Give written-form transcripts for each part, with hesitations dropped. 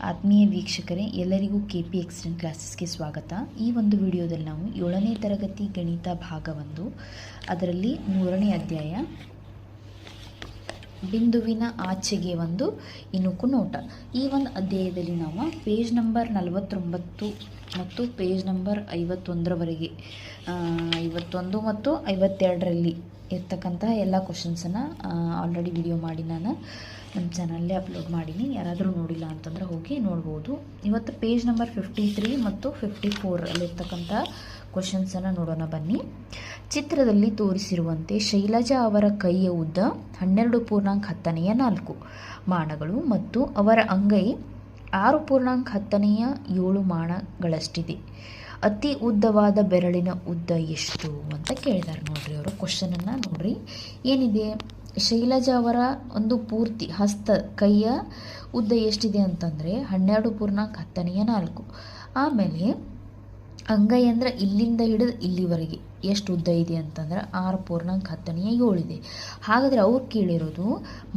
ಆತ್ಮೀಯ ವೀಕ್ಷಕರೇ, ಎಲ್ಲರಿಗೂ KP ಎಕ್ಸ್ಟೆಂಟ್ ಕ್ಲಾಸಸ್ಗೆ ಸ್ವಾಗತ. ಈ ಒಂದು ವಿಡಿಯೋದಲ್ಲಿ ನಾವು 7ನೇ ತರಗತಿ ಗಣಿತ ಭಾಗ 1 ಅದರಲ್ಲಿ 3ನೇ ಅಧ್ಯಾಯ ಬಿಂದುವಿನ ಆಚೆಗೆ ಒಂದು ಇಣುಕು ನೋಟ. ಈ ಒಂದು ಅಧ್ಯಾಯದಲ್ಲಿ ನಾವು ಪೇಜ್ ನಂಬರ್ 49 ಮತ್ತು ಪೇಜ್ ನಂಬರ್ 51ರವರೆಗೆ 51 ಮತ್ತು 52ರಲ್ಲಿ ಇರ್ತಕ್ಕಂತಹ ಎಲ್ಲ ಕ್ವಶನ್ಸನ್ನು ಆಲ್ರೆಡಿ ವಿಡಿಯೋ ಮಾಡಿ ನಾನು ನಮ್ಮ ಚಾನಲ್ಲೇ ಅಪ್ಲೋಡ್ ಮಾಡೀನಿ. ಯಾರಾದರೂ ನೋಡಿಲ್ಲ ಅಂತಂದರೆ ಹೋಗಿ ನೋಡ್ಬೋದು. ಇವತ್ತು ಪೇಜ್ ನಂಬರ್ 53 ಮತ್ತು 54ರಲ್ಲಿರ್ತಕ್ಕಂಥ ಕ್ವಶನ್ಸನ್ನು ನೋಡೋಣ ಬನ್ನಿ. ಚಿತ್ರದಲ್ಲಿ ತೋರಿಸಿರುವಂತೆ ಶೈಲಜಾ ಅವರ ಕೈಯ ಉದ್ದ 12.10 ಮಾಣಗಳು ಮತ್ತು ಅವರ ಅಂಗೈ 6.10 ಮಾಣಗಳಷ್ಟಿದೆ. ಅತಿ ಉದ್ದವಾದ ಬೆರಳಿನ ಉದ್ದ ಎಷ್ಟು ಅಂತ ಕೇಳಿದ್ದಾರೆ. ನೋಡ್ರಿ, ಅವರು ಕ್ವಶನನ್ನು ನೋಡ್ರಿ ಏನಿದೆ. ಶೈಲಜಾ ಅವರ ಒಂದು ಪೂರ್ತಿ ಕೈಯ ಉದ್ದ ಎಷ್ಟಿದೆ ಅಂತಂದರೆ 12.10 ಆಮೇಲೆ ಅಂಗೈ ಅಂದರೆ ಇಲ್ಲಿಂದ ಹಿಡಿದು ಇಲ್ಲಿವರೆಗೆ ಎಷ್ಟು ಉದ್ದ ಇದೆ ಅಂತಂದ್ರೆ 6.10 ಇದೆ. ಹಾಗಾದರೆ ಅವ್ರು ಕೇಳಿರೋದು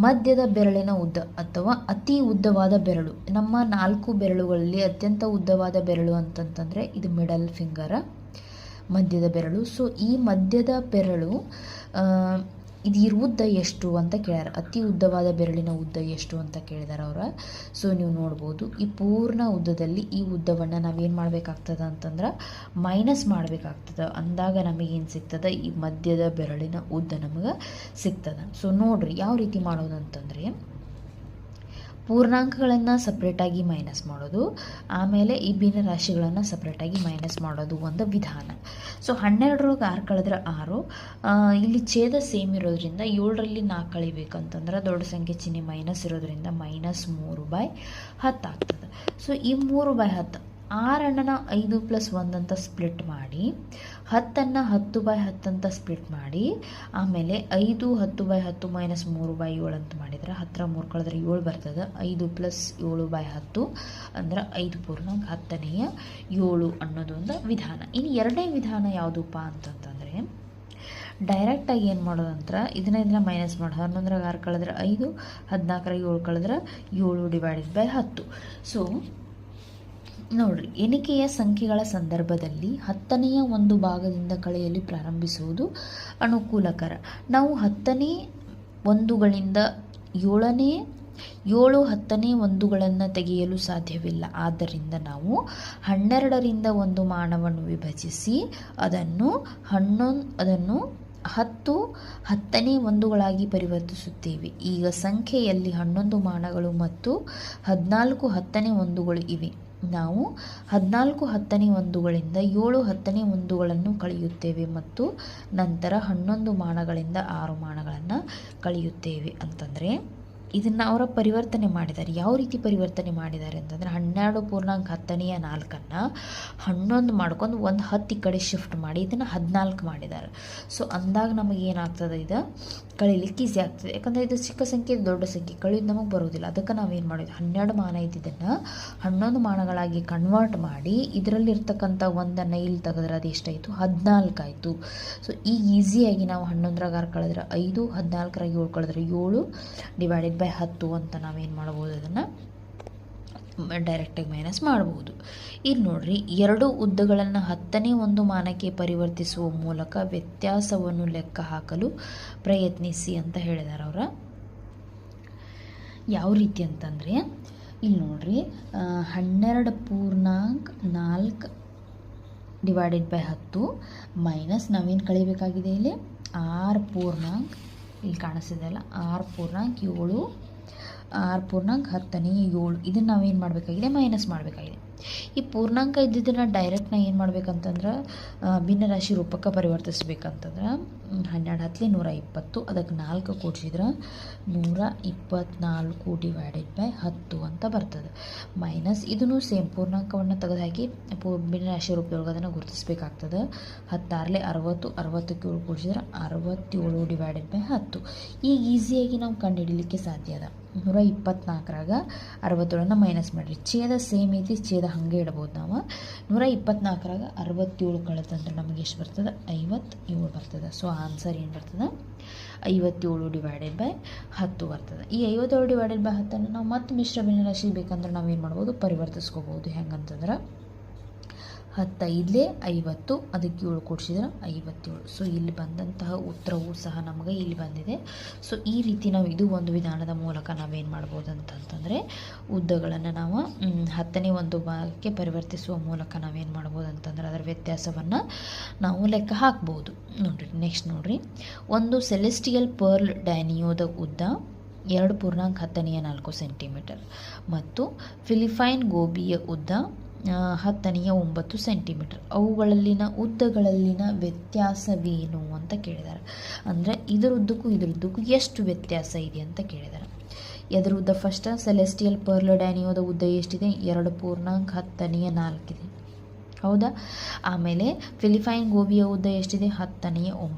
ಮಧ್ಯದ ಬೆರಳಿನ ಉದ್ದ ಅಥವಾ ಅತಿ ಉದ್ದವಾದ ಬೆರಳು. ನಮ್ಮ 4 ಬೆರಳುಗಳಲ್ಲಿ ಅತ್ಯಂತ ಉದ್ದವಾದ ಬೆರಳು ಅಂತಂತಂದರೆ ಇದು ಮಿಡಲ್ ಫಿಂಗರ, ಮಧ್ಯದ ಬೆರಳು. ಸೊ ಈ ಮಧ್ಯದ ಬೆರಳು ಇದು ಉದ್ದ ಎಷ್ಟು ಅಂತ ಕೇಳ್ಯಾರ. ಅತಿ ಉದ್ದವಾದ ಬೆರಳಿನ ಉದ್ದ ಎಷ್ಟು ಅಂತ ಕೇಳಿದಾರೆ ಅವರ. ಸೊ ನೀವು ನೋಡ್ಬೋದು, ಈ ಪೂರ್ಣ ಉದ್ದದಲ್ಲಿ ಈ ಉದ್ದವನ್ನು ನಾವೇನು ಮಾಡಬೇಕಾಗ್ತದೆ ಅಂತಂದ್ರೆ ಮೈನಸ್ ಮಾಡಬೇಕಾಗ್ತದೆ. ಅಂದಾಗ ನಮಗೇನು ಸಿಗ್ತದೆ, ಈ ಮಧ್ಯದ ಬೆರಳಿನ ಉದ್ದ ನಮಗೆ ಸಿಗ್ತದೆ. ಸೊ ನೋಡ್ರಿ ಯಾವ ರೀತಿ ಮಾಡೋದು ಅಂತಂದರೆ, ಪೂರ್ಣಾಂಕಗಳನ್ನು ಸಪ್ರೇಟಾಗಿ ಮೈನಸ್ ಮಾಡೋದು, ಆಮೇಲೆ ಈ ಭಿನ್ನ ರಾಶಿಗಳನ್ನು ಸಪ್ರೇಟಾಗಿ ಮೈನಸ್ ಮಾಡೋದು ಒಂದು ವಿಧಾನ. ಸೊ 12ರೊಳಗೆ 6 ಕಳೆದ್ರೆ 6, ಇಲ್ಲಿ ಛೇದ ಸೇಮ್ ಇರೋದ್ರಿಂದ 7ರಲ್ಲಿ 4 ಕಳಿಬೇಕಂತಂದ್ರೆ ದೊಡ್ಡ ಸಂಖ್ಯೆ ಚಿಹ್ನೆ ಮೈನಸ್ ಇರೋದ್ರಿಂದ -3/10 ಆಗ್ತದೆ. ಸೊ ಈ 3/10 6 5 + 1 ಅಂತ ಸ್ಪ್ಲಿಟ್ ಮಾಡಿ, 10 10/10 ಅಂತ ಸ್ಪ್ಲಿಟ್ ಮಾಡಿ, ಆಮೇಲೆ 5 10/10 - 3/7 ಅಂತ ಮಾಡಿದ್ರೆ 10 3 ಕಳೆದ್ರೆ 7 ಬರ್ತದೆ. 5 + 7/10 ಅಂದ್ರೆ 5.10 ಅನ್ನೋದು ಒಂದು ವಿಧಾನ. ಇನ್ನು ಎರಡನೇ ವಿಧಾನ ಯಾವುದಪ್ಪ ಅಂತಂತಂದರೆ, ಡೈರೆಕ್ಟಾಗಿ ಏನು ಮಾಡೋದಂದ್ರೆ ಇದನ್ನ ಮೈನಸ್ ಮಾಡೋದು. 11ರಾಗ 6 ಕಳೆದ್ರೆ 5, 14ರಾಗ 7 ಕಳೆದ್ರೆ 7/10. ಸೊ ನೋಡ್ರಿ, ಎಣಿಕೆಯ ಸಂಖ್ಯೆಗಳ ಸಂದರ್ಭದಲ್ಲಿ 10ನೆಯ ಒಂದು ಭಾಗದಿಂದ ಕಳೆಯಲು ಪ್ರಾರಂಭಿಸುವುದು ಅನುಕೂಲಕರ. ನಾವು 10ನೇ ಒಂದುಗಳಿಂದ 10ನೇ ಒಂದುಗಳನ್ನು ತೆಗೆಯಲು ಸಾಧ್ಯವಿಲ್ಲ. ಆದ್ದರಿಂದ ನಾವು 12ರಿಂದ ಒಂದು ಮಾನವನ್ನು ವಿಭಜಿಸಿ ಅದನ್ನು 10 10ನೇ ಒಂದುಗಳಾಗಿ ಪರಿವರ್ತಿಸುತ್ತೇವೆ. ಈಗ ಸಂಖ್ಯೆಯಲ್ಲಿ 11 ಮಾನಗಳು ಮತ್ತು 14 10ನೇ ಒಂದುಗಳು ಇವೆ. ನಾವು 14 10ನೇ ಒಂದುಗಳಿಂದ 7 10ನೇ ಒಂದುಗಳನ್ನು ಕಳೆಯುತ್ತೇವೆ ಮತ್ತು ನಂತರ 11 ಮಾನಗಳಿಂದ 6 ಮಾನಗಳನ್ನು ಕಳೆಯುತ್ತೇವೆ ಅಂತಂದರೆ ಇದನ್ನು ಅವರ ಪರಿವರ್ತನೆ ಮಾಡಿದ್ದಾರೆ. ಯಾವ ರೀತಿ ಪರಿವರ್ತನೆ ಮಾಡಿದ್ದಾರೆ ಅಂತಂದರೆ, 12.10 11 ಮಾಡ್ಕೊಂಡು ಒಂದು 10 ಈ ಕಡೆ ಶಿಫ್ಟ್ ಮಾಡಿ ಇದನ್ನು 14 ಮಾಡಿದ್ದಾರೆ. ಸೊ ಅಂದಾಗ ನಮಗೇನಾಗ್ತದೆ, ಇದು ಕಳೀಲಿಕ್ಕೆ ಈಸಿ ಆಗ್ತದೆ. ಯಾಕಂದರೆ ಇದು ಚಿಕ್ಕ ಸಂಖ್ಯೆ, ದೊಡ್ಡ ಸಂಖ್ಯೆ ಕಳೆಯೋದು ನಮಗೆ ಬರೋದಿಲ್ಲ. ಅದಕ್ಕೆ ನಾವೇನು ಮಾಡಿದ್ವಿ, 12 ಮಾನ ಇದ್ದಿದ್ದನ್ನು 11 ಮಾನಗಳಾಗಿ ಕನ್ವರ್ಟ್ ಮಾಡಿ ಇದರಲ್ಲಿರ್ತಕ್ಕಂಥ ಒಂದನ್ನು ಇಲ್ಲಿ ತೆಗೆದ್ರೆ ಅದು ಎಷ್ಟಾಯಿತು, 14 ಆಯಿತು. ಸೊ ಈಗ ಈಸಿಯಾಗಿ ನಾವು 11ರಾಗ 6 ಕಳೆದ್ರೆ 5, 14ರಾಗ 7 ಕಳೆದ್ರೆ 7/10 ಅಂತ ನಾವೇನು ಮಾಡ್ಬೋದು, ಅದನ್ನು ಡೈರೆಕ್ಟಾಗಿ ಮೈನಸ್ ಮಾಡ್ಬೋದು. ಇಲ್ಲಿ ನೋಡ್ರಿ, 2 ಉದ್ದಗಳನ್ನು 10ನೇ ಒಂದು ಮಾನಕ್ಕೆ ಪರಿವರ್ತಿಸುವ ಮೂಲಕ ವ್ಯತ್ಯಾಸವನ್ನು ಲೆಕ್ಕ ಹಾಕಲು ಪ್ರಯತ್ನಿಸಿ ಅಂತ ಹೇಳಿದ್ದಾರೆ ಅವರ. ಯಾವ ರೀತಿ ಅಂತಂದರೆ, ಇಲ್ಲಿ ನೋಡ್ರಿ, 12.4/10 ಮೈನಸ್ ನಾವೇನು ಕಳಿಬೇಕಾಗಿದೆ ಇಲ್ಲಿ 6 ಇಲ್ಲಿ ಕಾಣಿಸ್ತಿದೆ ಅಲ್ಲ, 6.7 ಇದನ್ನು ನಾವೇನು ಮಾಡಬೇಕಾಗಿದೆ, ಮೈನಸ್ ಮಾಡಬೇಕಾಗಿದೆ. ಈ ಪೂರ್ಣಾಂಕ ಇದ್ದಿದ್ದನ್ನು ಡೈರೆಕ್ಟ್ ಏನು ಮಾಡಬೇಕಂತಂದ್ರೆ ಭಿನ್ನ ರಾಶಿ ರೂಪಕ್ಕೆ ಪರಿವರ್ತಿಸ್ಬೇಕಂತಂದ್ರೆ 12 × 120 ಅದಕ್ಕೆ 4 ಕೂಡಿಸಿದ್ರೆ 124/10 ಅಂತ ಬರ್ತದೆ. ಮೈನಸ್ ಇದನ್ನು ಸೇಮ್ ಪೂರ್ಣಾಂಕವನ್ನು ತೆಗೆದುಹಾಕಿ ಭಿನ್ನ ರಾಶಿ ರೂಪದೊಳಗೆ ಅದನ್ನು ಗುರುತಿಸ್ಬೇಕಾಗ್ತದೆ. 16 60, 60ಕ್ಕೆ 7 ಕೂಡಿಸಿದ್ರೆ 67/10. ಈಗ ಈಸಿಯಾಗಿ ನಾವು ಕಂಡುಹಿಡಲಿಕ್ಕೆ ಸಾಧ್ಯ ಅದ. 124ರಾಗ 67 ಮೈನಸ್ ಮಾಡಿರಿ. ಛೇದ ಸೇಮ್ ಐತಿ, ಛೇದ ಹಾಗೆ ಇಡ್ಬೋದು ನಾವು. 124ರಾಗ 67 ಕಳೆದಂದ್ರೆ ನಮಗೆ ಎಷ್ಟು ಬರ್ತದೆ? 57 ಬರ್ತದೆ. ಸೊ ಆನ್ಸರ್ ಏನು ಬರ್ತದೆ? 57 ಡಿವೈಡೆಡ್ ಬೈ 10 ಬರ್ತದೆ. ಈ 57 ಡಿವೈಡೆಡ್ ಬೈ 10 ನಾವು ಮತ್ತೆ ಮಿಶ್ರ ಭಿನ್ನರಾಶಿ ಬೇಕಂದ್ರೆ ನಾವೇನು ಮಾಡ್ಬೋದು? ಪರಿವರ್ತಿಸ್ಕೋಬೋದು. ಹೆಂಗಂತಂದ್ರೆ 10 50, ಅದಕ್ಕೆ 7 ಕೂಡಿಸಿದ್ರೆ 57. ಸೊ ಇಲ್ಲಿ ಬಂದಂತಹ ಉತ್ತರವೂ ಸಹ ನಮಗೆ ಇಲ್ಲಿ ಬಂದಿದೆ. ಸೊ ಈ ರೀತಿ ನಾವು ಇದು ಒಂದು ವಿಧಾನದ ಮೂಲಕ ನಾವೇನು ಮಾಡ್ಬೋದು ಅಂತಂತಂದರೆ ಉದ್ದಗಳನ್ನು ನಾವು 10ನೇ ಒಂದು ಭಾಗಕ್ಕೆ ಪರಿವರ್ತಿಸುವ ಮೂಲಕ ನಾವೇನು ಮಾಡ್ಬೋದು ಅಂತಂದ್ರೆ ಅದರ ವ್ಯತ್ಯಾಸವನ್ನು ನಾವು ಲೆಕ್ಕ ಹಾಕ್ಬೋದು. ನೋಡಿರಿ, ನೆಕ್ಸ್ಟ್ ನೋಡಿರಿ, ಒಂದು ಸೆಲೆಸ್ಟಿಯಲ್ ಪರ್ಲ್ ಡೈನಿಯೋದ ಉದ್ದ 2.4 ಸೆಂಟಿಮೀಟರ್ ಮತ್ತು ಫಿಲಿಪೈನ್ ಗೋಬಿಯ ಉದ್ದ 10⁹ ಸೆಂಟಿಮೀಟರ್. ಅವುಗಳಲ್ಲಿನ ಉದ್ದಗಳಲ್ಲಿನ ವ್ಯತ್ಯಾಸವೇನು ಅಂತ ಕೇಳಿದ್ದಾರೆ. ಅಂದರೆ ಇದರುದ್ದಕ್ಕೂ ಎಷ್ಟು ವ್ಯತ್ಯಾಸ ಇದೆ ಅಂತ ಕೇಳಿದ್ದಾರೆ. ಎದ್ರ ಉದ್ದ? ಫಸ್ಟ್ ಸೆಲೆಸ್ಟಿಯಲ್ ಪರ್ಲ್ ಡೈನಿಯೋದ ಉದ್ದ ಎಷ್ಟಿದೆ? 2.4 ಇದೆ, ಹೌದಾ? ಆಮೇಲೆ ಫಿಲಿಪೈನ್ ಗೋಬಿಯ ಉದ್ದ ಎಷ್ಟಿದೆ? 10⁹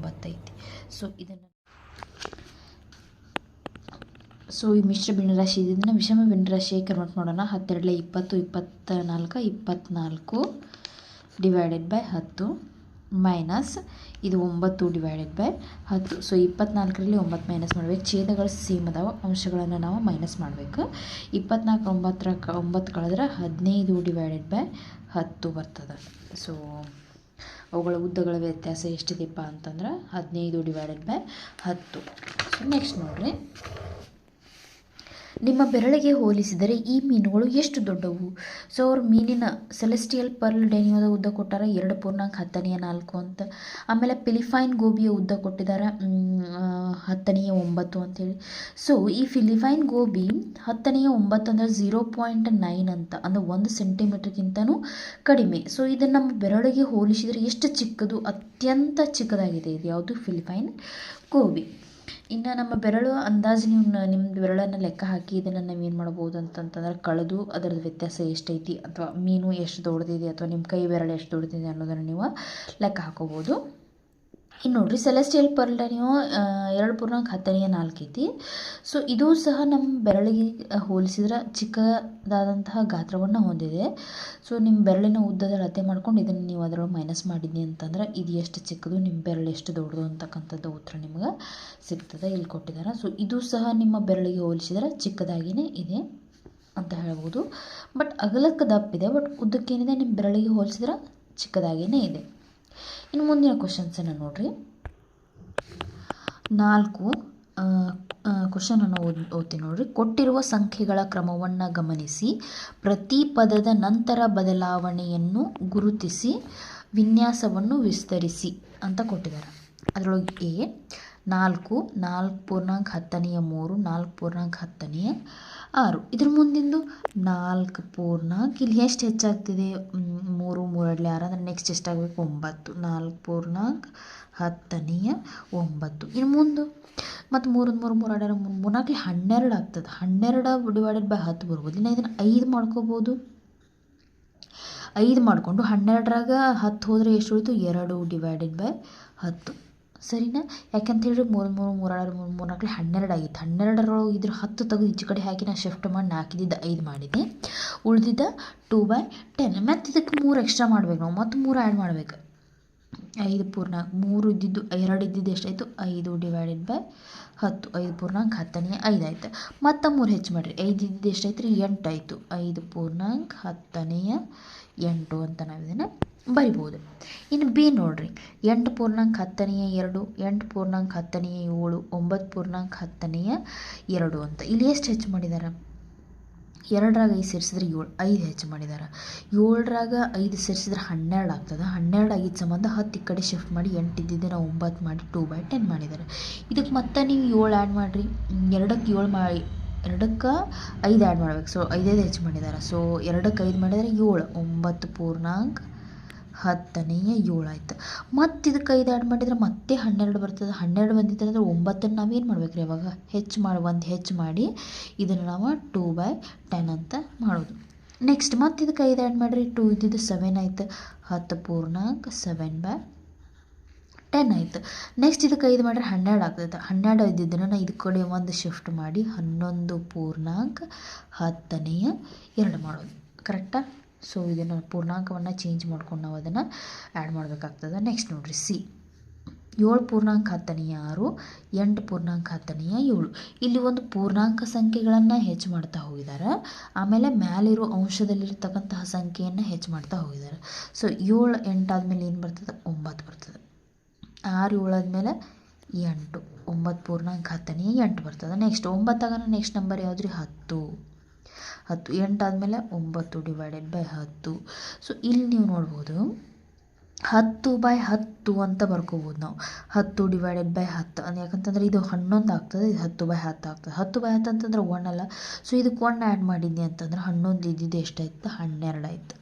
ಐತಿ. ಸೊ ಈ ಮಿಶ್ರ ಭಿನ್ನರಾಶಿ ಇದನ್ನು ವಿಷಮ ಭಿನ್ನರಾಶಿಯಾಗಿ ಕನ್ವರ್ಟ್ ಮಾಡೋಣ. 10 20, 24 ಡಿವೈಡೆಡ್ ಬೈ 10 ಮೈನಸ್ ಇದು 9 ಡಿವೈಡೆಡ್ ಬೈ 10. ಸೊ 24ರಲ್ಲಿ 9 ಮೈನಸ್ ಮಾಡಬೇಕು. ಛೇದಗಳು ಸೇಮ್ ಅದಾವ, ಅಂಶಗಳನ್ನು ನಾವು ಮೈನಸ್ ಮಾಡಬೇಕು. 24 9 ಕಳೆದ್ರೆ 15 ಡಿವೈಡೆಡ್ ಬೈ 10 ಬರ್ತದೆ. ಸೊ ಅವುಗಳ ಉದ್ದಗಳ ವ್ಯತ್ಯಾಸ ಎಷ್ಟಿದೆಪ್ಪ ಅಂತಂದ್ರೆ 15 ಡಿವೈಡೆಡ್ ಬೈ 10. ಸೊ ನೆಕ್ಸ್ಟ್ ನೋಡಿರಿ, ನಿಮ್ಮ ಬೆರಳಿಗೆ ಹೋಲಿಸಿದರೆ ಈ ಮೀನುಗಳು ಎಷ್ಟು ದೊಡ್ಡವು? ಸೊ ಅವ್ರ ಮೀನಿನ ಸೆಲೆಸ್ಟಿಯಲ್ ಪರ್ಲ್ ಡೈನಿಯೋದ ಉದ್ದ ಕೊಟ್ಟಾರ 2.4 ಅಂತ. ಆಮೇಲೆ ಫಿಲಿಪೈನ್ ಗೋಬಿಯ ಉದ್ದ ಕೊಟ್ಟಿದ್ದಾರೆ 10⁹ ಅಂತೇಳಿ. ಸೊ ಈ ಫಿಲಿಪೈನ್ ಗೋಬಿ 10⁹ ಅಂದರೆ 0.9 ಅಂತ, ಅಂದರೆ 1 ಸೆಂಟಿಮೀಟರ್ಗಿಂತನೂ ಕಡಿಮೆ. ಸೊ ಇದನ್ನು ನಮ್ಮ ಬೆರಳಿಗೆ ಹೋಲಿಸಿದರೆ ಎಷ್ಟು ಚಿಕ್ಕದು? ಅತ್ಯಂತ ಚಿಕ್ಕದಾಗಿದೆ. ಇದು ಯಾವುದು? ಫಿಲಿಪೈನ್ ಗೋಬಿ. ಇನ್ನು ನಮ್ಮ ಬೆರಳು ಅಂದಾಜು ನೀವು ನಿಮ್ಮದು ಬೆರಳನ್ನು ಲೆಕ್ಕ ಹಾಕಿ ಇದನ್ನು ನಾವೇನು ಮಾಡ್ಬೋದು ಅಂತಂತಂದ್ರೆ ಕಳೆದು ಅದರದ್ದು ವ್ಯತ್ಯಾಸ ಎಷ್ಟೈತಿ, ಅಥವಾ ಮೀನು ಎಷ್ಟು ದೊಡ್ಡದಿದೆ ಅಥವಾ ನಿಮ್ಮ ಕೈ ಬೆರಳು ಎಷ್ಟು ದೊಡ್ಡದಿದೆ ಅನ್ನೋದನ್ನು ನೀವು ಲೆಕ್ಕ ಹಾಕೋಬೋದು. ಇನ್ನು ನೋಡಿರಿ, ಸೆಲೆಸ್ಟಿಯಲ್ ಪರ್ಲ್ ಡೈನಿಯೋ 2.4 ಐತಿ. ಸೊ ಇದು ಸಹ ನಮ್ಮ ಬೆರಳಿಗೆ ಹೋಲಿಸಿದ್ರೆ ಚಿಕ್ಕದಾದಂತಹ ಗಾತ್ರವನ್ನು ಹೊಂದಿದೆ. ಸೊ ನಿಮ್ಮ ಬೆರಳಿನ ಉದ್ದದ ಅಳತೆ ಮಾಡ್ಕೊಂಡು ಇದನ್ನು ನೀವು ಅದರೊಳಗೆ ಮೈನಸ್ ಮಾಡಿದ್ನಿ ಅಂತಂದ್ರೆ ಇದು ಎಷ್ಟು ಚಿಕ್ಕದು, ನಿಮ್ಮ ಬೆರಳು ಎಷ್ಟು ದೊಡ್ಡದು ಅಂತಕ್ಕಂಥದ್ದು ಉತ್ತರ ನಿಮ್ಗೆ ಸಿಗ್ತದೆ. ಇಲ್ಲಿ ಕೊಟ್ಟಿದ್ದಾರೆ. ಸೊ ಇದು ಸಹ ನಿಮ್ಮ ಬೆರಳಿಗೆ ಹೋಲಿಸಿದ್ರೆ ಚಿಕ್ಕದಾಗಿಯೇ ಇದೆ ಅಂತ ಹೇಳ್ಬೋದು. ಬಟ್ ಅಗಲಕ್ಕೆ ದಪ್ಪಿದೆ, ಬಟ್ ಉದ್ದಕ್ಕೇನಿದೆ ನಿಮ್ಮ ಬೆರಳಿಗೆ ಹೋಲಿಸಿದ್ರೆ ಚಿಕ್ಕದಾಗಿಯೇ ಇದೆ. ಇನ್ನು ಮುಂದಿನ ಕ್ವಶನ್ಸನ್ನು ನೋಡಿರಿ. 4 ಕ್ವಶನನ್ನು ಓದ್ತೀನಿ ನೋಡಿರಿ. ಕೊಟ್ಟಿರುವ ಸಂಖ್ಯೆಗಳ ಕ್ರಮವನ್ನು ಗಮನಿಸಿ, ಪ್ರತಿ ಪದದ ನಂತರ ಬದಲಾವಣೆಯನ್ನು ಗುರುತಿಸಿ ವಿನ್ಯಾಸವನ್ನು ವಿಸ್ತರಿಸಿ ಅಂತ ಕೊಟ್ಟಿದ್ದಾರೆ. ಅದರೊಳಗೆ ಎ 4 4.10⁻3 4.10⁻6. ಇದ್ರ ಮುಂದಿಂದು 4.4 ಇಲ್ಲಿ ಎಷ್ಟು ಹೆಚ್ಚಾಗ್ತಿದೆ? 3 3 2 6 ಅಂದರೆ ನೆಕ್ಸ್ಟ್ ಎಷ್ಟಾಗಬೇಕು? 9. 4.10⁻9. ಇನ್ನು ಮುಂದೆ ಮತ್ತು 3 3 3 2 3 12 ಆಗ್ತದೆ. 12 ಡಿವೈಡೆಡ್ ಬೈ 10 ಬರ್ಬೋದು. ಇನ್ನು ಇದನ್ನು 5 ಮಾಡ್ಕೋಬೋದು. 5 ಮಾಡಿಕೊಂಡು 12ರಾಗ 10 ಹೋದರೆ ಎಷ್ಟು ಉಳಿತು? 2 ಡಿವೈಡೆಡ್ ಬೈ 10. ಸರಿನಾ? ಯಾಕಂತ ಹೇಳಿದ್ರೆ 3 3 3 2 3 4 12 ಆಗಿತ್ತು. 12ರೊಳಗೆ ಇದ್ರ 10 ತೆಗೆದು ಈಚೆ ಕಡೆ ಹಾಕಿ ನಾನು ಶಿಫ್ಟ್ ಮಾಡಿ 4 ಇದ್ದಿದ್ದು 5 ಮಾಡಿದ್ದೆ. ಉಳಿದಿದ್ದ 2/10. ಮತ್ತು ಇದಕ್ಕೆ 3 ಎಕ್ಸ್ಟ್ರಾ ಮಾಡಬೇಕು ನಾವು, ಮತ್ತು 3 ಆ್ಯಡ್ ಮಾಡಬೇಕು. 5.4 3 ಇದ್ದಿದ್ದು 2 ಇದ್ದಿದ್ದು ಎಷ್ಟಾಯಿತು? 5 ಡಿವೈಡೆಡ್ ಬೈ 10. 5.4 10⁻5 ಆಯಿತು. ಮತ್ತು 3 ಹೆಚ್ಚು ಮಾಡಿರಿ. 5 ಇದ್ದಿದ್ದು ಎಷ್ಟಾಯ್ತು ರೀ? 8 ಆಯಿತು. 5.4 10⁻8 ಅಂತ ನಾವು ಇದನ್ನು ಬರಿಬೋದು. ಇನ್ನು ಬಿ ನೋಡಿರಿ, 8.4 8.4 9.4 ಅಂತ. ಇಲ್ಲಿ ಎಷ್ಟು ಹೆಚ್ಚು ಮಾಡಿದ್ದಾರೆ? 2ರಾಗ 5 ಸೇರಿಸಿದ್ರೆ 7, 5 ಹೆಚ್ಚು ಮಾಡಿದ್ದಾರೆ. 7ರಾಗ 5 ಸೇರಿಸಿದ್ರೆ 12 ಆಗ್ತದೆ. 12 ಆಗಿದ್ದ ಸಂಬಂಧ 10 ಈ ಕಡೆ ಶಿಫ್ಟ್ ಮಾಡಿ 8 ಇದ್ದಿದ್ದು ನಾವು 9 ಮಾಡಿ 2/10 ಮಾಡಿದ್ದಾರೆ. ಇದಕ್ಕೆ ಮತ್ತೆ ನೀವು 7 ಆ್ಯಡ್ ಮಾಡಿರಿ. 2ಕ್ಕೆ 7 ಮಾಡಿ 2ಕ್ಕೆ 5 ಆ್ಯಡ್ ಮಾಡ್ಬೇಕು. ಸೊ 5 ಹೆಚ್ಚು ಮಾಡಿದ್ದಾರೆ. ಸೊ 2ಕ್ಕೆ 5 ಮಾಡಿದರೆ 7 9.4 10⁻7 ಆಯಿತು. ಮತ್ತು ಇದಕ್ಕೆ 5 ಆ್ಯಡ್ ಮಾಡಿದರೆ ಮತ್ತೆ 12 ಬರ್ತದೆ. 12 ಬಂದಿತ್ತಂದ್ರೆ 9ನ್ನು ನಾವೇನು ಮಾಡ್ಬೇಕು ರೀ? ಅವಾಗ ಹೆಚ್ಚು ಮಾಡಿ ಇದನ್ನು ನಾವು 2/10 ಅಂತ ಮಾಡೋದು. ನೆಕ್ಸ್ಟ್ ಮತ್ತು ಇದಕ್ಕೆ 5 ಆ್ಯಡ್ ಮಾಡಿರಿ. 2 ಇದ್ದಿದ್ದು 7 ಆಯಿತು. 10.4 7/10 10 ಆಯಿತು. ನೆಕ್ಸ್ಟ್ ಇದಕ್ಕೆ 5 ಮಾಡಿದ್ರೆ 12 ಆಗ್ತದೆ. 12 ಇದ್ದಿದ್ದನ್ನು ನಾನು ಇದು ಕಡೆ ಒಂದು ಶಿಫ್ಟ್ ಮಾಡಿ 11 ಪೂರ್ಣಾಂಕ 10^2 ಮಾಡೋದು. ಕರೆಕ್ಟಾ? ಸೊ ಇದನ್ನು ಪೂರ್ಣಾಂಕವನ್ನು ಚೇಂಜ್ ಮಾಡ್ಕೊಂಡು ನಾವು ಅದನ್ನು ಆ್ಯಡ್ ಮಾಡಬೇಕಾಗ್ತದೆ. ನೆಕ್ಸ್ಟ್ ನೋಡಿರಿ ಸಿ 7 ಪೂರ್ಣಾಂಕ 10^6, 8 ಪೂರ್ಣಾಂಕ 10^7. ಇಲ್ಲಿ ಒಂದು ಪೂರ್ಣಾಂಕ ಸಂಖ್ಯೆಗಳನ್ನು ಹೆಚ್ಚು ಮಾಡ್ತಾ ಹೋಗಿದ್ದಾರೆ, ಆಮೇಲೆ ಮೇಲಿರೋ ಅಂಶದಲ್ಲಿರ್ತಕ್ಕಂತಹ ಸಂಖ್ಯೆಯನ್ನು ಹೆಚ್ಚು ಮಾಡ್ತಾ ಹೋಗಿದ್ದಾರೆ. ಸೊ 7 8 ಆದಮೇಲೆ ಏನು ಬರ್ತದೆ? 9 ಬರ್ತದೆ. 6 7 ಆದಮೇಲೆ 8, 9 ಪೂರ್ಣಾಂಕ 10^8 ಬರ್ತದೆ. ನೆಕ್ಸ್ಟ್ 9 ಆಗೋಣ. ನೆಕ್ಸ್ಟ್ ನಂಬರ್ ಯಾವ್ದು ರೀ? 10. 8 ಆದಮೇಲೆ 9/10. ಸೊ ಇಲ್ಲಿ ನೀವು ನೋಡ್ಬೋದು 10/10 ಅಂತ ಬರ್ಕೋಬೋದು ನಾವು. 10/10 ಅಂದ್ರೆ ಯಾಕಂತಂದ್ರೆ ಇದು 11 ಆಗ್ತದೆ, ಇದು 10/10 ಆಗ್ತದೆ. 10/10 ಅಂತಂದ್ರೆ 1 ಅಲ್ಲ. ಸೊ ಇದಕ್ಕೆ 1 ಆ್ಯಡ್ ಮಾಡಿದ್ನಿ ಅಂತಂದ್ರೆ 11 ಇದ್ದಿದ್ದು ಎಷ್ಟಾಯ್ತು? 12 ಆಯಿತು.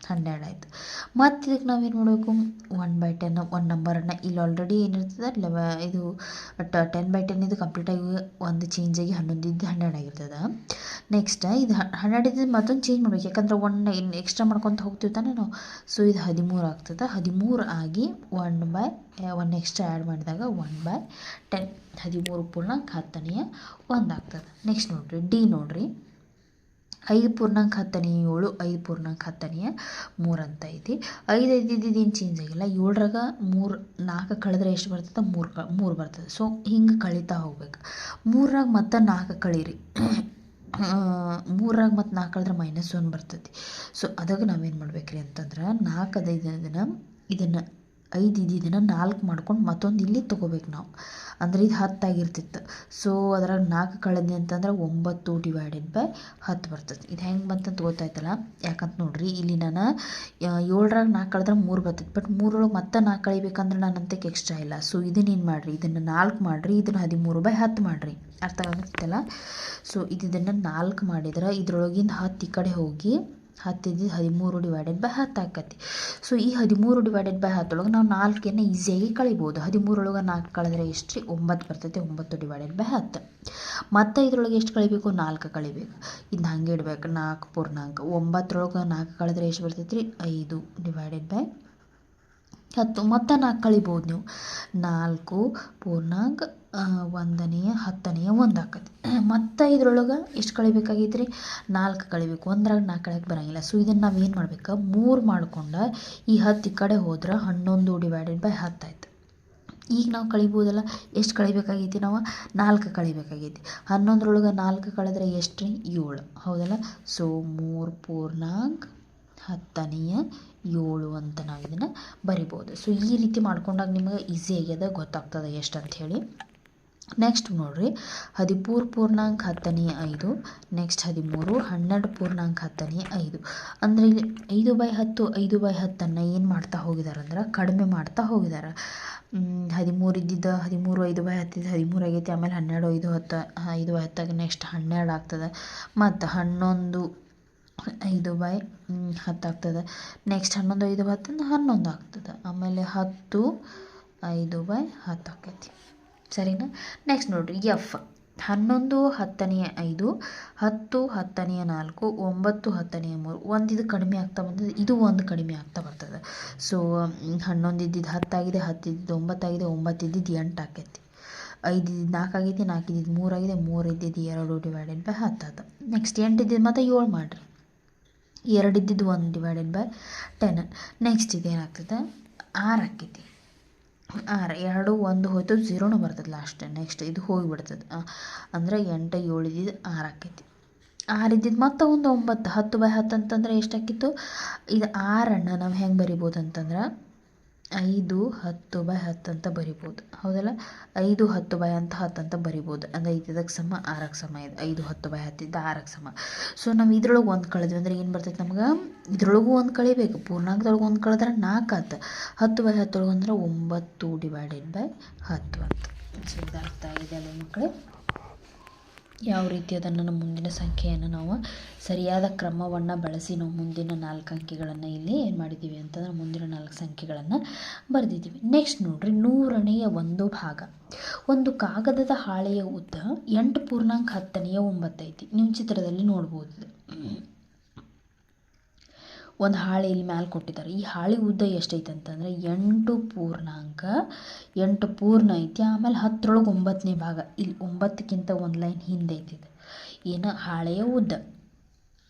12 ಆಯಿತು. ಮತ್ತು ಇದಕ್ಕೆ ನಾವೇನು ಮಾಡಬೇಕು? 1/10 ಒಂದು ನಂಬರನ್ನು ಇಲ್ಲಿ ಆಲ್ರೆಡಿ ಏನಿರ್ತದೆ ಇದು 10/10 ಇದು ಕಂಪ್ಲೀಟಾಗಿ ಒಂದು ಚೇಂಜಾಗಿ 11 ಇದ್ದು 12 ಆಗಿರ್ತದೆ. ನೆಕ್ಸ್ಟ್ ಇದು 12 ಇದ್ದು ಮತ್ತೊಂದು ಚೇಂಜ್ ಮಾಡ್ಬೇಕು, ಯಾಕಂದ್ರೆ 1 ಇನ್ನು ಎಕ್ಸ್ಟ್ರಾ ಮಾಡ್ಕೊತ ಹೋಗ್ತೀವಿ ತಾನೆ ನಾವು. ಸೊ ಇದು 13 ಆಗ್ತದೆ. 13 ಆಗಿ 1 ಎಕ್ಸ್ಟ್ರಾ ಆ್ಯಡ್ ಮಾಡಿದಾಗ 1/10, 13 ಪೂರ್ಣಾಂಕ 10^1 ಆಗ್ತದೆ. ನೆಕ್ಸ್ಟ್ ನೋಡಿರಿ ಡಿ ನೋಡಿರಿ 5 ಪೂರ್ಣಾಂಕ 10^7, 5 ಪೂರ್ಣಾಂಕ 10^3 ಅಂತ ಐತಿ. 5 ಇದ್ದಿದ್ದು ಏನು ಚೇಂಜ್ ಆಗಿಲ್ಲ. 7ರಾಗ 4 ಕಳೆದ್ರೆ ಎಷ್ಟು ಬರ್ತದೆ? 3 ಬರ್ತದೆ. ಸೊ ಹಿಂಗೆ ಕಳೀತಾ ಹೋಗ್ಬೇಕು. 3ರಾಗ ಮತ್ತೆ 4 ಕಳೀರಿ. 3ರಾಗ ಮತ್ತೆ 4 ಕಳೆದ್ರೆ -1 ಬರ್ತೈತಿ. ಸೊ ಅದಾಗ ನಾವೇನು ಮಾಡ್ಬೇಕ್ರಿ ಅಂತಂದ್ರೆ 4 ಇದನ್ನು 5 ಇದ್ದಿದ್ದನ್ನು 4 ಮಾಡ್ಕೊಂಡು ಮತ್ತೊಂದು ಇಲ್ಲಿ ತೊಗೋಬೇಕು ನಾವು. ಅಂದರೆ ಇದು 10 ಆಗಿರ್ತಿತ್ತು. ಸೊ ಅದ್ರಾಗ 4 ಕಳೆದ್ನಿ ಅಂತಂದ್ರೆ 9/10 ಬರ್ತದೆ. ಇದು ಹೆಂಗೆ ಬಂತಂತ ಗೊತ್ತಾಯ್ತಲ್ಲ? ಯಾಕಂತ ನೋಡ್ರಿ ಇಲ್ಲಿ ನಾನು 7ರಾಗ 4 ಕಳೆದ್ರೆ 3 ಬರ್ತೈತೆ. ಬಟ್ 3ರೊಳಗೆ ಮತ್ತೆ 4 ಕಳಿಬೇಕಂದ್ರೆ ನಾನು ಅಂತಕ್ಕೆ ಎಕ್ಸ್ಟ್ರಾ ಇಲ್ಲ. ಸೊ ಇದನ್ನೇನು ಮಾಡಿರಿ? ಇದನ್ನು 4 ಮಾಡಿರಿ, ಇದನ್ನು 13/10 ಮಾಡಿರಿ. ಅರ್ಥ ಆಗುತ್ತಲ್ಲ? ಸೊ ಇದನ್ನು 4 ಮಾಡಿದ್ರೆ ಇದ್ರೊಳಗಿಂದ 10 ಈ ಕಡೆ ಹೋಗಿ 10 ಇದ್ದಿದ್ದು 13/10 ಆಕತಿ. ಸೊ ಈ 13/10 ಒಳಗೆ ನಾವು 4 ಈಸಿಯಾಗಿ ಕಳಿಬೋದು. 13ರೊಳಗೆ 4 ಕಳೆದ್ರೆ ಎಷ್ಟು ರೀ? 9 ಬರ್ತೈತೆ. 9/10. ಮತ್ತು ಇದ್ರೊಳಗೆ ಎಷ್ಟು ಕಳಿಬೇಕು? 4 ಕಳಿಬೇಕು. ಇದು ಹಂಗೆ ಇಡ್ಬೇಕು. 4 ಪೂರ್ಣಾಂಕ 9ರೊಳಗೆ 4 ಕಳೆದ್ರೆ ಎಷ್ಟು ಬರ್ತೈತೆ ರೀ? 5/10. ಮತ್ತು 4 ಕಳಿಬೋದು ನೀವು. 4 ಪೂರ್ಣಾಂಕ 1/10(1) ಆಕತಿ. ಮತ್ತು ಇದ್ರೊಳಗೆ ಎಷ್ಟು ಕಳಿಬೇಕಾಗೈತೆ ರೀ? 4 ಕಳಿಬೇಕು. 1ರಾಗ 4 ಕಳಿಯಕ್ಕೆ ಬರೋಂಗಿಲ್ಲ. ಸೊ ಇದನ್ನು ನಾವು ಏನು ಮಾಡ್ಬೇಕು? 3 ಮಾಡ್ಕೊಂಡು ಈ 10 ಈ ಕಡೆ ಹೋದ್ರೆ 11/10 ಆಯ್ತು. ಈಗ ನಾವು ಕಳಿಬೋದಲ್ಲ? ಎಷ್ಟು ಕಳಿಬೇಕಾಗೈತಿ? ನಾವು 4 ಕಳಿಬೇಕಾಗೈತಿ. 11ರೊಳಗೆ 4 ಕಳೆದ್ರೆ ಎಷ್ಟು ರೀ? 7. ಹೌದಲ್ಲ? ಸೊ 3 ಪೂರ್ಣಾಂಕ 10(7) ಅಂತ ನಾವು ಇದನ್ನು ಬರಿಬೋದು. ಸೊ ಈ ರೀತಿ ಮಾಡ್ಕೊಂಡಾಗ ನಿಮಗೆ ಈಸಿ ಆಗ್ಯದ, ಗೊತ್ತಾಗ್ತದೆ ಎಷ್ಟು ಅಂತ ಹೇಳಿ. ನೆಕ್ಸ್ಟ್ ನೋಡಿರಿ 13 ಪೂರ್ಣಾಂಕ 10(5). ನೆಕ್ಸ್ಟ್ 13, 12 ಪೂರ್ಣಾಂಕ 10(5). ಅಂದರೆ ಇಲ್ಲಿ 5/10, 5/10 ಏನು ಮಾಡ್ತಾ ಹೋಗಿದ್ದಾರೆ ಅಂದ್ರೆ ಕಡಿಮೆ ಮಾಡ್ತಾ ಹೋಗಿದ್ದಾರೆ. 13 ಇದ್ದಿದ್ದು 13, 5/10 13 ಆಗೈತಿ. ಆಮೇಲೆ 12, 5/10, 5/10 ನೆಕ್ಸ್ಟ್ 12 ಆಗ್ತದೆ. ಮತ್ತು 11 5/10 ಆಗ್ತದೆ. ನೆಕ್ಸ್ಟ್ 11 5/10 11 ಆಗ್ತದೆ. ಆಮೇಲೆ 10 5/10 ಆಕೈತಿ. ಸರಿನಾ? ನೆಕ್ಸ್ಟ್ ನೋಡಿರಿ ಎಫ್ 11 10(5), 10 10(4), 9 10(3). ಒಂದು ಇದು ಕಡಿಮೆ ಆಗ್ತಾ ಬಂದದ್ದು, ಇದು ಒಂದು ಕಡಿಮೆ ಆಗ್ತಾ ಬರ್ತದೆ. ಸೊ 11 ಇದ್ದಿದ್ದು 10 ಆಗಿದೆ, 10 ಇದ್ದಿದ್ದು 9 ಆಗಿದೆ, 9 ಇದ್ದಿದ್ದು 8 ಆಕೈತಿ. 5 ಇದ್ದಿದ್ದು 4 ಆಗೈತಿ, 4 ಇದ್ದಿದ್ದು 3 ಆಗಿದೆ, 3 ಇದ್ದಿದ್ದು 2/10 ಆತ. ನೆಕ್ಸ್ಟ್ 8 ಇದ್ದಿದ್ದು ಮತ್ತು 7 ಮಾಡಿರಿ. 2 ಇದ್ದಿದ್ದು 1/10. ನೆಕ್ಸ್ಟ್ ಇದೇನಾಗ್ತದೆ? 6 ಆಕೈತಿ. 6 2 1 ಹೋಯ್ತು, 0 ಬರ್ತದೆ ಲಾಸ್ಟ್. ನೆಕ್ಸ್ಟ್ ಇದು ಹೋಗಿಬಿಡ್ತದೆ. ಅಂದರೆ 8 7 ಇದ್ದಿದ್ದು 6 ಆಕೈತಿ. 6 ಇದ್ದಿದ್ದು ಮತ್ತು ಒಂದು 9. 10/10 ಅಂತಂದ್ರೆ ಎಷ್ಟಾಕಿತ್ತು? ಇದು 6ಅನ್ನು ನಾವು ಹೆಂಗೆ ಬರಿಬೋದು ಅಂತಂದ್ರೆ 5 10/10 ಅಂತ ಬರಿಬೋದು. ಹೌದಲ್ಲ? 5 10/10 ಅಂತ ಬರಿಬೋದು. ಅಂದರೆ 5ಕ್ಕೆ ಸಮ 6ಕ್ಕೆ ಸಮ. ಇದು 5 10/10 ಇದ್ದು 6ಕ್ಕೆ ಸಮ. ಸೊ ನಾವು ಇದ್ರೊಳಗೆ ಒಂದು ಕಳೆದ್ವಿ ಅಂದರೆ ಏನು ಬರ್ತೈತೆ ನಮ್ಗೆ? ಇದ್ರೊಳಗೂ ಒಂದು ಕಳಿಬೇಕು. ಪೂರ್ಣಾಂಕದೊಳಗೆ ಒಂದು ಕಳೆದ್ರೆ 4 ಆಯ್ತು. 10/10 ಒಳಗೆ ಅಂದ್ರೆ 9/10 ಅಂತ. ಸೊ ಇದು ಅರ್ಥ ಆಗಿದೆ ಅಲ್ಲ ಮಕ್ಕಳೇ? ಯಾವ ರೀತಿ ಅದನ್ನು ನಮ್ಮ ಮುಂದಿನ ಸಂಖ್ಯೆಯನ್ನು ನಾವು ಸರಿಯಾದ ಕ್ರಮವನ್ನು ಬಳಸಿ ನಾವು ಮುಂದಿನ 4 ಅಂಕೆಗಳನ್ನು ಇಲ್ಲಿ ಏನು ಮಾಡಿದ್ದೀವಿ ಅಂತಂದ್ರೆ ಮುಂದಿನ 4 ಸಂಖ್ಯೆಗಳನ್ನು ಬರೆದಿದ್ದೀವಿ. ನೆಕ್ಸ್ಟ್ ನೋಡಿರಿ 100ನೇ 1 ಭಾಗ. ಒಂದು ಕಾಗದದ ಹಾಳೆಯ ಉದ್ದ 8 ಪೂರ್ಣಾಂಕ 10(9) ಐತಿ. ನೀವು ಚಿತ್ರದಲ್ಲಿ ನೋಡ್ಬೋದು. ಒಂದು ಹಾಳೆ ಇಲ್ಲಿ ಮ್ಯಾಲೆ ಕೊಟ್ಟಿದ್ದಾರೆ. ಈ ಹಾಳೆ ಉದ್ದ ಎಷ್ಟೈತೆ ಅಂತಂದರೆ 8 ಪೂರ್ಣ ಐತಿ. ಆಮೇಲೆ 10ರೊಳಗೆ 9ನೇ ಭಾಗ, ಇಲ್ಲಿ 9ಕ್ಕಿಂತ ಒಂದು ಲೈನ್ ಹಿಂದೆ ಐತಿದೆ ಏನು ಹಾಳೆಯ ಉದ್ದ.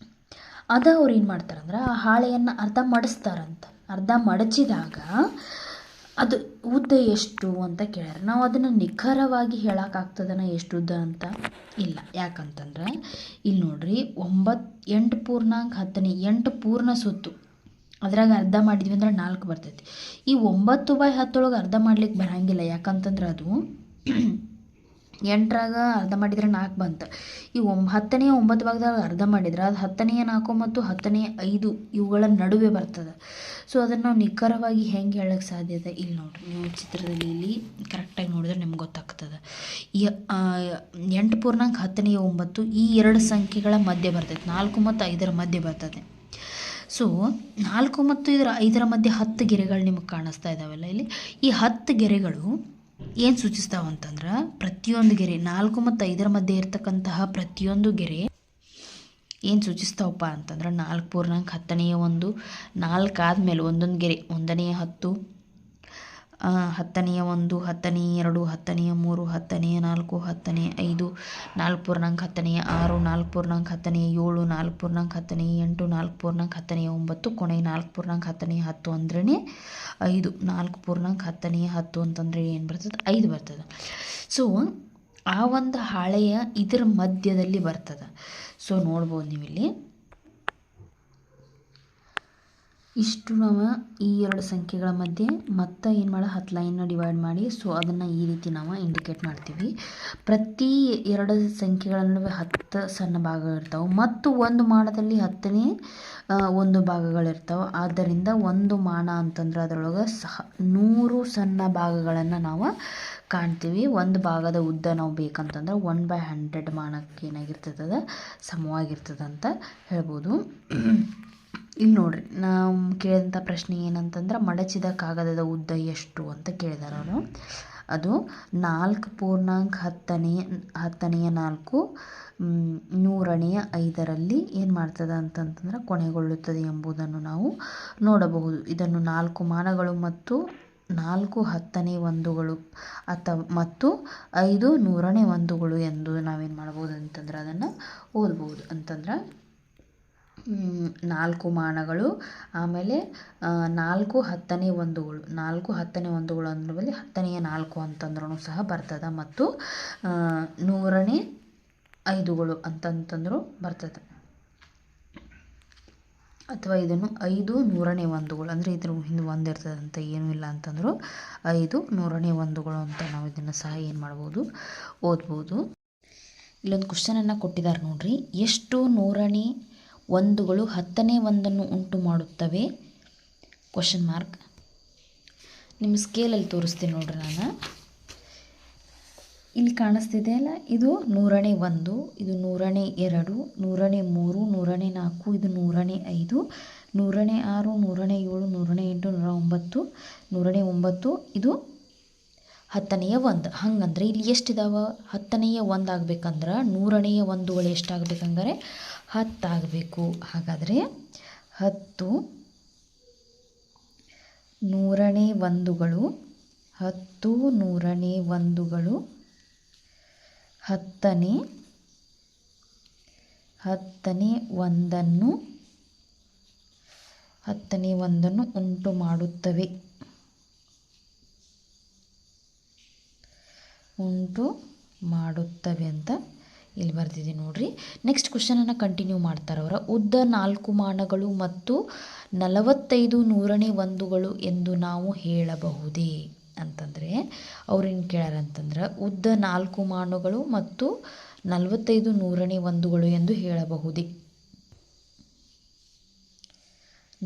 ಅವ್ರು ಏನು ಮಾಡ್ತಾರಂದ್ರೆ ಆ ಹಾಳೆಯನ್ನು ಅರ್ಧ ಮಡಿಸ್ತಾರಂತ. ಅರ್ಧ ಮಡಚಿದಾಗ ಅದು ಉದ್ದ ಎಷ್ಟು ಅಂತ ಕೇಳ್ಯಾರ. ನಾವು ಅದನ್ನು ನಿಖರವಾಗಿ ಹೇಳೋಕ್ಕಾಗ್ತದನ ಎಷ್ಟು ಉದ್ದ ಅಂತ ಇಲ್ಲ. ಯಾಕಂತಂದ್ರೆ ಇಲ್ಲಿ ನೋಡ್ರಿ 8 ಪೂರ್ಣಾಂಕ 10ನೇ 8 ಪೂರ್ಣ ಸುತ್ತು, ಅದ್ರಾಗ ಅರ್ಧ ಮಾಡಿದ್ವಿ ಅಂದ್ರೆ 4 ಬರ್ತೈತಿ. ಈ 9/10 ಅರ್ಧ ಮಾಡ್ಲಿಕ್ಕೆ ಬರೋಂಗಿಲ್ಲ. ಯಾಕಂತಂದ್ರೆ ಅದು 8ರಾಗ ಅರ್ಧ ಮಾಡಿದರೆ 4 ಬಂತು. ಈ 10ನೇ 9 ಭಾಗದಾಗ ಅರ್ಧ ಮಾಡಿದ್ರೆ ಅದು 10ನೇ 4 ಮತ್ತು 10ನೇ 5 ಇವುಗಳ ನಡುವೆ ಬರ್ತದೆ. ಸೊ ಅದನ್ನು ನಾವು ನಿಖರವಾಗಿ ಹೆಂಗೆ ಹೇಳೋಕ್ಕೆ ಸಾಧ್ಯ ಇದೆ? ಇಲ್ಲಿ ನೋಡಿರಿ, ನೀವು ಚಿತ್ರದಲ್ಲಿ ಇಲ್ಲಿ ಕರೆಕ್ಟಾಗಿ ನೋಡಿದ್ರೆ ನಿಮ್ಗೆ ಗೊತ್ತಾಗ್ತದೆ. ಈ 8 ಪೂರ್ಣಾಂಕ 10ನೇ 9 ಈ 2 ಸಂಖ್ಯೆಗಳ ಮಧ್ಯೆ ಬರ್ತೈತೆ. 4 ಮತ್ತು 5ರ ಮಧ್ಯೆ ಬರ್ತದೆ. ಸೊ 4 ಮತ್ತು 5ರ ಮಧ್ಯೆ 10 ಗೆರೆಗಳು ನಿಮಗೆ ಕಾಣಿಸ್ತಾ ಇದ್ದಾವೆಲ್ಲ ಇಲ್ಲಿ. ಈ 10 ಗೆರೆಗಳು ಏನು ಸೂಚಿಸ್ತಾವಂತಂದ್ರೆ ಪ್ರತಿಯೊಂದು ಗೆರೆ 4 ಮತ್ತು 5ರ ಮಧ್ಯೆ ಇರ್ತಕ್ಕಂತಹ ಪ್ರತಿಯೊಂದು ಗೆರೆ ಏನು ಸೂಚಿಸ್ತಾವಪ್ಪ ಅಂತಂದ್ರೆ 4 ಪೂರ್ಣಾಂಕ 10ನೇ 1, 4 ಆದಮೇಲೆ ಒಂದೊಂದು ಗೆರೆ 1ನೇ 10, 10ನೇ 1, 10ನೇ 2, 10ನೇ 3, 10ನೇ 4, 10ನೇ 5, 4 ಪೂರ್ಣಾಂಕ 10ನೇ 6, 4 ಪೂರ್ಣಾಂಕ 10ನೇ 7, 4 ಪೂರ್ಣಾಂಕ 10ನೇ 8, 4 ಪೂರ್ಣಾಂಕ 10ನೇ 9, ಕೊನೆಗೆ 4 ಪೂರ್ಣಾಂಕ 10ನೇ 10 ಅಂದ್ರೆ 5. 4 ಪೂರ್ಣಾಂಕ 10ನೇ 10 ಅಂತಂದರೆ ಏನು ಬರ್ತದೆ? 5 ಬರ್ತದೆ. ಸೊ ಆ ಒಂದು ಹಾಳೆಯ ಇದರ ಮಧ್ಯದಲ್ಲಿ ಬರ್ತದೆ. ಸೊ ನೋಡ್ಬೋದು ನೀವಿಲ್ಲಿ ಇಷ್ಟು ನಾವು ಈ 2 ಸಂಖ್ಯೆಗಳ ಮಧ್ಯೆ ಮತ್ತೆ ಏನು ಮಾಡಿ 10 ಲೈನ್ನ ಡಿವೈಡ್ ಮಾಡಿ, ಸೊ ಅದನ್ನು ಈ ರೀತಿ ನಾವು ಇಂಡಿಕೇಟ್ ಮಾಡ್ತೀವಿ. ಪ್ರತಿ 2 ಸಂಖ್ಯೆಗಳ ನಡುವೆ 10 ಸಣ್ಣ ಭಾಗಗಳಿರ್ತಾವೆ ಮತ್ತು ಒಂದು ಮಾನದಲ್ಲಿ 10ನೇ 1 ಭಾಗಗಳಿರ್ತಾವೆ. ಆದ್ದರಿಂದ ಒಂದು ಮಾನ ಅಂತಂದ್ರೆ ಅದರೊಳಗೆ 100 ಸಣ್ಣ ಭಾಗಗಳನ್ನು ನಾವು ಕಾಣ್ತೀವಿ. ಒಂದು ಭಾಗದ ಉದ್ದ ನಾವು ಬೇಕಂತಂದ್ರೆ 1/100 ಮಾನಕ್ಕೆ ಏನಾಗಿರ್ತದೆ ಸಮವಾಗಿರ್ತದೆ ಅಂತ ಹೇಳ್ಬೋದು. ಇಲ್ಲಿ ನೋಡ್ರಿ, ನಾವು ಕೇಳಿದಂಥ ಪ್ರಶ್ನೆ ಏನಂತಂದ್ರೆ ಮಡಚಿದ ಕಾಗದದ ಉದ್ದ ಎಷ್ಟು ಅಂತ ಕೇಳಿದಾರೆ ಅವರು. ಅದು 4 ಪೂರ್ಣಾಂಕ 10ನೇ 4 100ನೇ 5ರಲ್ಲಿ ಏನು ಮಾಡ್ತದೆ ಅಂತಂತಂದ್ರೆ ಕೊನೆಗೊಳ್ಳುತ್ತದೆ ಎಂಬುದನ್ನು ನಾವು ನೋಡಬಹುದು. ಇದನ್ನು 4 ಮಾನಗಳು ಮತ್ತು 4 10ನೇ 1ಗಳು ಮತ್ತು 5 100ನೇ 1ಗಳು ಎಂದು ನಾವೇನು ಮಾಡ್ಬೋದು ಅಂತಂದ್ರೆ ಅದನ್ನು ಓದ್ಬೋದು. ಅಂತಂದ್ರೆ 4 ಮಾನಗಳು, ಆಮೇಲೆ 4 10ನೇ 1ಗಳು, 4 10ನೇ 1ಗಳು ಅಂದ್ರೆ 10ನೇ 4 ಅಂತಂದ್ರೂ ಸಹ ಬರ್ತದೆ, ಮತ್ತು 100ನೇ 5ಗಳು ಅಂತಂತಂದ್ರೂ ಬರ್ತದೆ. ಅಥವಾ ಇದನ್ನು 5 100ನೇ 1ಗಳು ಅಂದರೆ ಇದ್ರ ಹಿಂದೆ 1 ಇರ್ತದೆ ಅಂತ ಏನೂ ಇಲ್ಲ ಅಂತಂದ್ರು 5 100ನೇ 1ಗಳು ಅಂತ ನಾವು ಇದನ್ನು ಸಹ ಏನು ಮಾಡ್ಬೋದು ಓದ್ಬೋದು. ಇಲ್ಲೊಂದು ಕ್ವಶನನ್ನು ಕೊಟ್ಟಿದ್ದಾರೆ ನೋಡ್ರಿ. ಎಷ್ಟು 100ನೇ 1ಗಳು 10ನೇ 1ಅನ್ನು ಉಂಟು ಮಾಡುತ್ತವೆ? ? ನಿಮ್ಮ ಸ್ಕೇಲಲ್ಲಿ ತೋರಿಸ್ತೀನಿ ನೋಡ್ರಿ. ನಾನು ಇಲ್ಲಿ ಕಾಣಿಸ್ತಿದೆ ಅಲ್ಲ, ಇದು 100ನೇ 1, ಇದು 100ನೇ 2, 100ನೇ 3, 100ನೇ 4, ಇದು 100ನೇ 5, 100ನೇ 6, 100ನೇ 7, 100ನೇ 8, 109, 100ನೇ 9, ಇದು 10ನೇ 1. ಹಂಗಂದ್ರೆ ಇಲ್ಲಿ ಎಷ್ಟಿದಾವೆ? 10ನೇ 1 ಆಗ್ಬೇಕಂದ್ರೆ 100ನೇ 1ಗಳು ಎಷ್ಟಾಗಬೇಕಂದ್ರೆ 10 ಆಗಬೇಕು. ಹಾಗಾದರೆ 10 100ನೇ 1ಗಳು 10 100ನೇ 1ಗಳು 10ನೇ 1ಅನ್ನು ಉಂಟು ಮಾಡುತ್ತವೆ ಅಂತ ಇಲ್ಲಿ ಬರ್ತಿದೆ ನೋಡ್ರಿ. ನೆಕ್ಸ್ಟ್ ಕ್ವಶನನ್ನು ಕಂಟಿನ್ಯೂ ಮಾಡ್ತಾರೆ ಅವರ. ಉದ್ದ 4 ಮಾನಗಳು ಮತ್ತು 45 100ನೇ 1ಗಳು ಎಂದು ನಾವು ಹೇಳಬಹುದೇ ಅಂತಂದರೆ ಅವ್ರೇನು ಕೇಳ್ಯಾರಂತಂದ್ರೆ ಉದ್ದ 4 ಮಾನಗಳು ಮತ್ತು 45 100ನೇ 1ಗಳು ಎಂದು ಹೇಳಬಹುದೇ?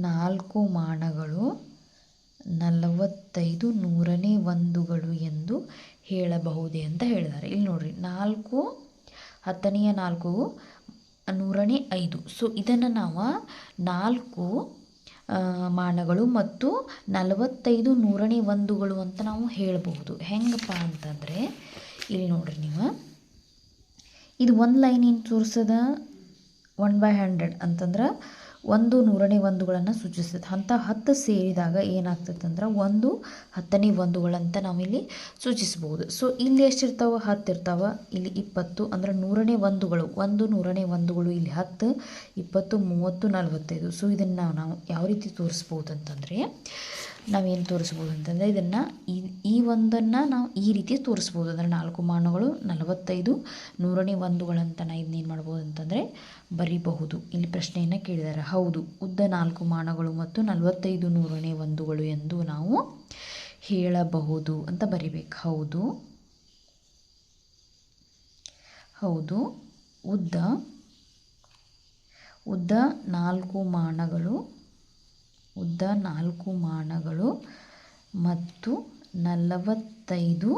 4 ಮಾನಗಳು 45 100ನೇ 1ಗಳು ಎಂದು ಹೇಳಬಹುದೇ ಅಂತ ಹೇಳಿದ್ದಾರೆ. ಇಲ್ಲಿ ನೋಡ್ರಿ, 4 10ನೇ 4 100ನೇ 5. ಸೊ ಇದನ್ನು ನಾವು 4 ಮಾನಗಳು ಮತ್ತು 45 100ನೇ 1ಗಳು ಅಂತ ನಾವು ಹೇಳಬಹುದು. ಹೆಂಗಪ್ಪ ಅಂತಂದರೆ ಇಲ್ಲಿ ನೋಡ್ರಿ, ನೀವು ಇದು ಒಂದು ಲೈನ್ ಏನು ತೋರಿಸದ 1/100 ಅಂತಂದ್ರೆ ಒಂದು ನೂರನೇ ಒಂದುಗಳನ್ನು ಸೂಚಿಸ್ತದೆ. ಅಂಥ 10 ಸೇರಿದಾಗ ಏನಾಗ್ತದೆ ಅಂದ್ರೆ 1 10ನೇ ಒಂದುಗಳಂತ ನಾವಿಲ್ಲಿ ಸೂಚಿಸ್ಬೋದು. ಸೊ ಇಲ್ಲಿ ಎಷ್ಟಿರ್ತಾವೆ? 10 ಇರ್ತಾವೆ. ಇಲ್ಲಿ 20 ಅಂದ್ರೆ ನೂರನೇ ಒಂದುಗಳು, ಒಂದು ನೂರನೇ ಒಂದುಗಳು ಇಲ್ಲಿ 10, 20, 30, 45. ಸೊ ಇದನ್ನು ನಾವು ಯಾವ ರೀತಿ ತೋರಿಸ್ಬೋದು ಅಂತಂದರೆ, ನಾವೇನು ತೋರಿಸ್ಬೋದು ಅಂತಂದರೆ ಇದನ್ನು ಈ ಒಂದನ್ನು ನಾವು ಈ ರೀತಿ ತೋರಿಸ್ಬೋದು. ಅಂದರೆ 4 ಮಾನಗಳು 45 ನೂರನೇ ಒಂದುಗಳಂತ ನಾವು ಇದನ್ನೇನು ಮಾಡ್ಬೋದು ಅಂತಂದರೆ ಬರಿಬಹುದು. ಇಲ್ಲಿ ಪ್ರಶ್ನೆಯನ್ನು ಕೇಳಿದ್ದಾರೆ. ಹೌದು, ಉದ್ದ 4 ಮಾನಗಳು ಮತ್ತು 45 ನೂರನೇ ಒಂದುಗಳು ಎಂದು ನಾವು ಹೇಳಬಹುದು ಅಂತ ಬರಿಬೇಕು. ಹೌದು, ಉದ್ದ 4 ಮಾನಗಳು ಮತ್ತು 45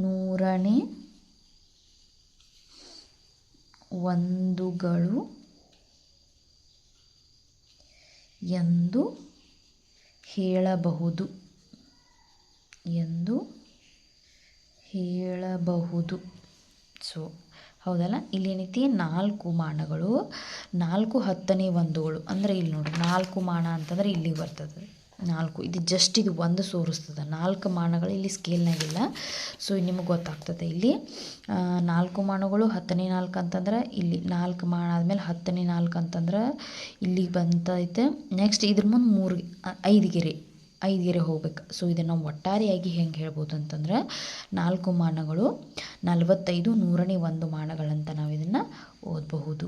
ನೂರನೇ ಒಂದುಗಳು ಎಂದು ಹೇಳಬಹುದು. ಸೊ ಹೌದಲ್ಲ, ಇಲ್ಲೇನೈತಿ 4 ಮಾನಗಳು, 4 10ನೇ ಒಂದುಗಳು. ಅಂದರೆ ಇಲ್ಲಿ ನೋಡಿ 4 ಮಾನ ಅಂತಂದ್ರೆ ಇಲ್ಲಿಗೆ ಬರ್ತದೆ 4. ಇದು ಜಸ್ಟ್ ಇದು ಒಂದು ತೋರಿಸ್ತದೆ. 4 ಮಾನಗಳು ಇಲ್ಲಿ ಸ್ಕೇಲ್ನಾಗಿಲ್ಲ. ಸೊ ನಿಮಗೆ ಗೊತ್ತಾಗ್ತದೆ ಇಲ್ಲಿ 4 ಮಾನಗಳು 10ನೇ 4 ಅಂತಂದ್ರೆ ಇಲ್ಲಿ 4 ಮಾನ ಆದಮೇಲೆ 10ನೇ 4 ಅಂತಂದ್ರೆ ಇಲ್ಲಿಗೆ ಬಂತೈತೆ. ನೆಕ್ಸ್ಟ್ ಇದ್ರ ಮುಂದೆ 5 ಗೆರೆ ಹೋಗ್ಬೇಕು. ಸೊ ಇದನ್ನು ಒಟ್ಟಾರೆಯಾಗಿ ಹೆಂಗೆ ಹೇಳ್ಬೋದು ಅಂತಂದ್ರೆ 4 ಮಾನಗಳು 45 ನೂರನೇ ಒಂದು ಮಾನಗಳಂತ ನಾವು ಇದನ್ನು ಓದಬಹುದು.